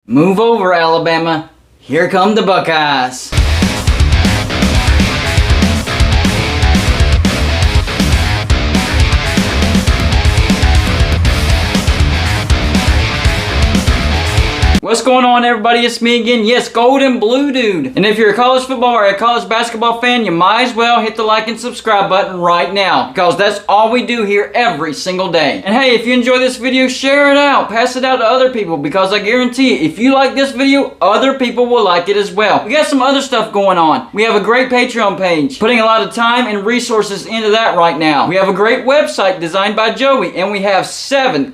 Move over, Alabama. Here come the Buckeyes. What's going on, everybody? It's me again. Yes, Gold and Blue Dude. And if you're a college football or a college basketball fan, you might as well hit the like and subscribe button right now, because that's all we do here every single day. And hey, if you enjoy this video, share it out. Pass it out to other people, because I guarantee you, if you like this video, other people will like it as well. We got some other stuff going on. We have a great Patreon page, putting a lot of time and resources into that right now. We have a great website designed by Joey, and we have seven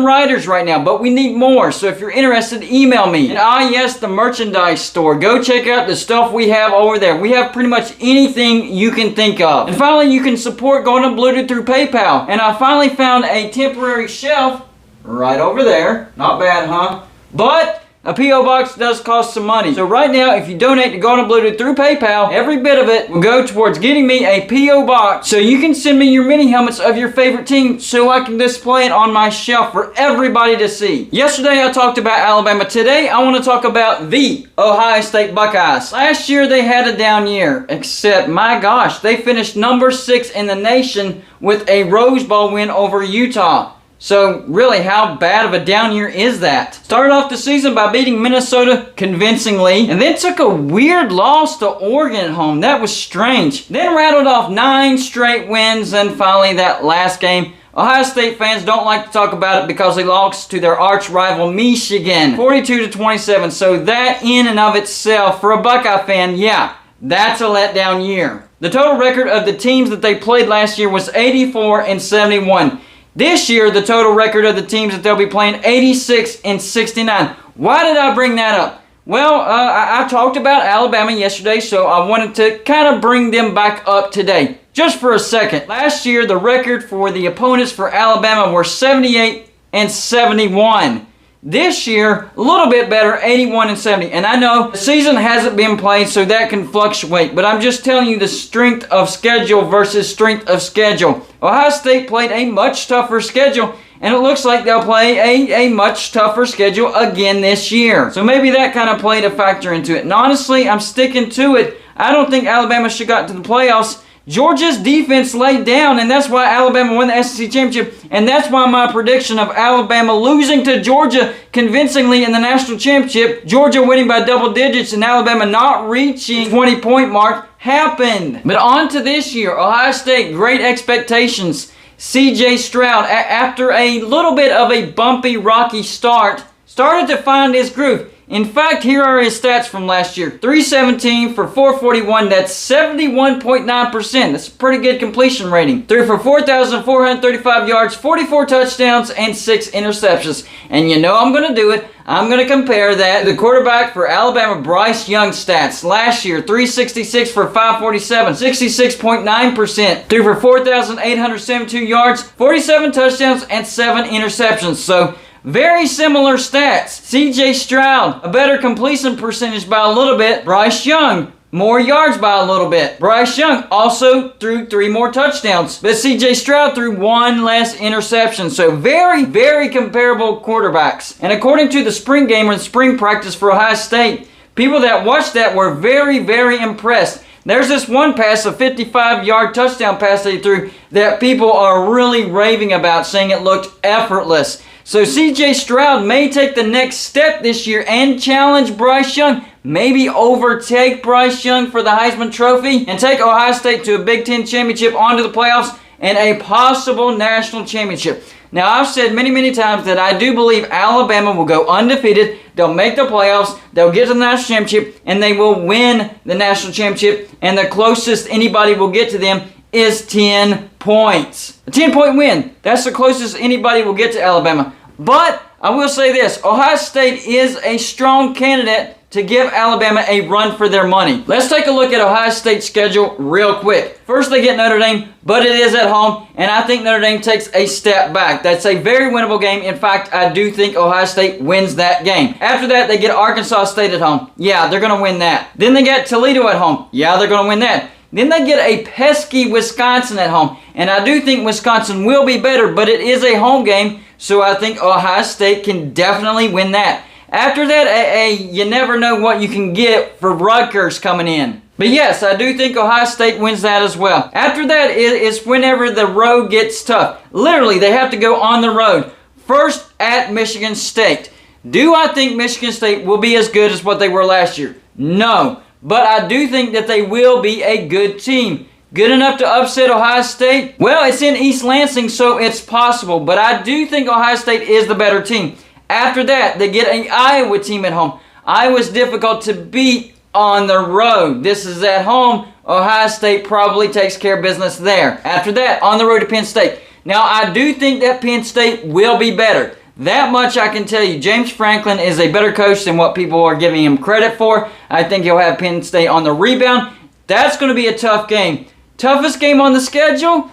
writers right now, but we need more. So if you're interested, email me. And yes, the merchandise store. Go check out the stuff we have over there. We have pretty much anything you can think of. And finally, you can support Gold and Blue Dude through PayPal. And I finally found a temporary shelf right over there. Not bad, huh? But a P.O. box does cost some money. So right now, if you donate to Gold and Blue Dude through PayPal, every bit of it will go towards getting me a P.O. box, so you can send me your mini helmets of your favorite team so I can display it on my shelf for everybody to see. Yesterday, I talked about Alabama. Today, I want to talk about the Ohio State Buckeyes. Last year, they had a down year, except, my gosh, they finished number 6 in the nation with a Rose Bowl win over Utah. So, really, how bad of a down year is that? Started off the season by beating Minnesota convincingly, and then took a weird loss to Oregon at home. That was strange. Then rattled off 9 straight wins, and finally that last game. Ohio State fans don't like to talk about it because they lost to their arch rival Michigan, 42-27. So that in and of itself, for a Buckeye fan, yeah, that's a letdown year. The total record of the teams that they played last year was 84-71. This year, the total record of the teams that they'll be playing, 86-69. Why did I bring that up? Well, I talked about Alabama yesterday, so I wanted to kind of bring them back up today, just for a second. Last year, the record for the opponents for Alabama were 78-71. This year, a little bit better, 81-70. And I know the season hasn't been played, so that can fluctuate. But I'm just telling you the strength of schedule versus strength of schedule. Ohio State played a much tougher schedule, and it looks like they'll play a much tougher schedule again this year. So maybe that kind of played a factor into it. And honestly, I'm sticking to it. I don't think Alabama should have got to the playoffs. Georgia's defense laid down, and that's why Alabama won the SEC championship, and that's why my prediction of Alabama losing to Georgia convincingly in the national championship, Georgia winning by double digits and Alabama not reaching 20-point mark, happened. But on to this year, Ohio State, great expectations. CJ Stroud, after a little bit of a bumpy, rocky start, started to find his groove. In fact, here are his stats from last year. 317 for 441, that's 71.9%. That's a pretty good completion rating. Threw for 4,435 yards, 44 touchdowns, and 6 interceptions. And you know I'm going to do it. I'm going to compare that to the quarterback for Alabama, Bryce Young stats. Last year, 366 for 547, 66.9%. Threw for 4,872 yards, 47 touchdowns, and 7 interceptions. So, very similar stats. CJ Stroud, a better completion percentage by a little bit. Bryce Young, more yards by a little bit. Bryce Young also threw 3 more touchdowns, but CJ Stroud threw 1 less interception. So very, very comparable quarterbacks. And according to the spring game or the spring practice for Ohio State, people that watched that were very, very impressed. There's this one pass, a 55-yard touchdown pass they threw, that people are really raving about, saying it looked effortless. So CJ Stroud may take the next step this year and challenge Bryce Young, maybe overtake Bryce Young for the Heisman Trophy, and take Ohio State to a Big Ten championship, onto the playoffs, and a possible national championship. Now, I've said many, many times that I do believe Alabama will go undefeated, they'll make the playoffs, they'll get to the national championship, and they will win the national championship, and the closest anybody will get to them is 10 points. A 10-point win. That's the closest anybody will get to Alabama. But I will say this, Ohio State is a strong candidate to give Alabama a run for their money. Let's take a look at Ohio State's schedule real quick. First, they get Notre Dame, but it is at home, and I think Notre Dame takes a step back. That's a very winnable game. In fact, I do think Ohio State wins that game. After that, they get Arkansas State at home. Yeah, they're going to win that. Then they get Toledo at home. Yeah, they're going to win that. Then they get a pesky Wisconsin at home. And I do think Wisconsin will be better, but it is a home game, so I think Ohio State can definitely win that. After that, you never know what you can get for Rutgers coming in. But yes, I do think Ohio State wins that as well. After that is whenever the road gets tough. Literally, they have to go on the road. First at Michigan State. Do I think Michigan State will be as good as what they were last year? No. But I do think that they will be a good team. Good enough to upset Ohio State? Well, it's in East Lansing, so it's possible. But I do think Ohio State is the better team. After that, they get an Iowa team at home. Iowa's difficult to beat on the road. This is at home. Ohio State probably takes care of business there. After that, on the road to Penn State. Now, I do think that Penn State will be better. That much I can tell you. James Franklin is a better coach than what people are giving him credit for. I think he'll have Penn State on the rebound. That's going to be a tough game. Toughest game on the schedule?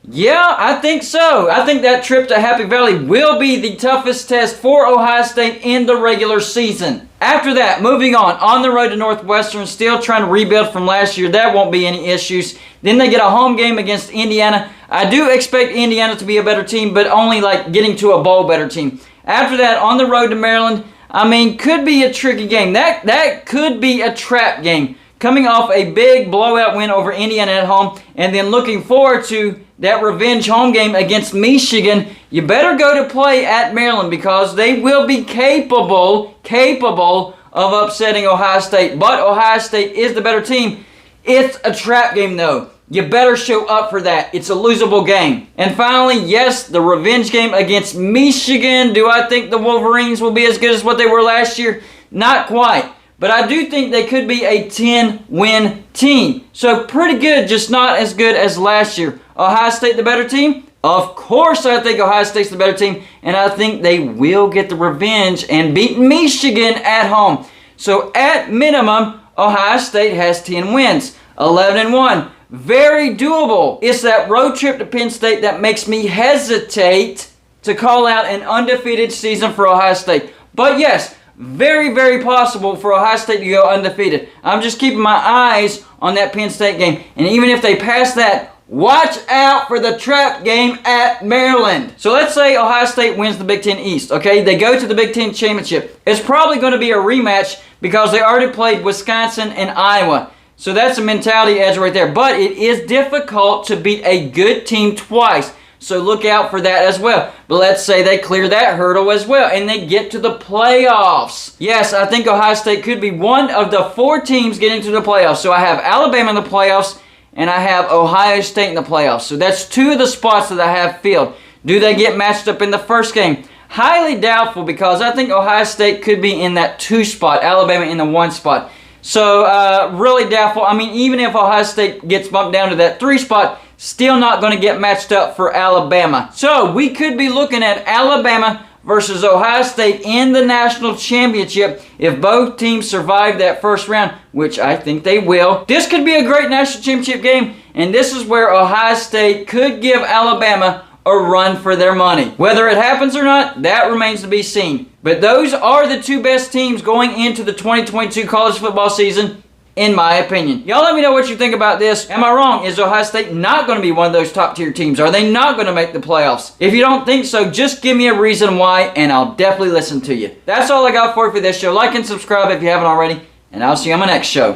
Yeah, I think so. I think that trip to Happy Valley will be the toughest test for Ohio State in the regular season. After that, moving on the road to Northwestern, still trying to rebuild from last year. That won't be any issues. Then they get a home game against Indiana. I do expect Indiana to be a better team, but only like getting to a bowl better team. After that, on the road to Maryland, I mean, could be a tricky game. That could be a trap game. Coming off a big blowout win over Indiana at home, and then looking forward to that revenge home game against Michigan, you better go to play at Maryland because they will be capable of upsetting Ohio State. But Ohio State is the better team. It's a trap game though. You better show up for that. It's a losable game. And finally, yes, the revenge game against Michigan. Do I think the Wolverines will be as good as what they were last year? Not quite. But I do think they could be a 10-win team. So pretty good, just not as good as last year. Ohio State the better team? Of course I think Ohio State's the better team. And I think they will get the revenge and beat Michigan at home. So at minimum, Ohio State has 10 wins. 11-1. Very doable. It's that road trip to Penn State that makes me hesitate to call out an undefeated season for Ohio State. But yes, very, very possible for Ohio State to go undefeated. I'm just keeping my eyes on that Penn State game. And even if they pass that, watch out for the trap game at Maryland. So let's say Ohio State wins the Big Ten East, okay? They go to the Big Ten Championship. It's probably going to be a rematch because they already played Wisconsin and Iowa. So that's a mentality edge right there. But it is difficult to beat a good team twice. So look out for that as well. But let's say they clear that hurdle as well and they get to the playoffs. Yes, I think Ohio State could be one of the 4 teams getting to the playoffs. So I have Alabama in the playoffs and I have Ohio State in the playoffs. So that's 2 of the spots that I have filled. Do they get matched up in the first game? Highly doubtful because I think Ohio State could be in that 2 spot, Alabama in the 1 spot. So really doubtful. I mean, even if Ohio State gets bumped down to that 3 spot, still not going to get matched up for Alabama. So we could be looking at Alabama versus Ohio State in the national championship if both teams survive that first round, which I think they will. This could be a great national championship game, and this is where Ohio State could give Alabama a run for their money. Whether it happens or not, that remains to be seen. But those are the 2 best teams going into the 2022 college football season, in my opinion. Y'all let me know what you think about this. Am I wrong? Is Ohio State not going to be one of those top tier teams? Are they not going to make the playoffs? If you don't think so, just give me a reason why, and I'll definitely listen to you. That's all I got for you for this show. Like and subscribe if you haven't already, and I'll see you on my next show.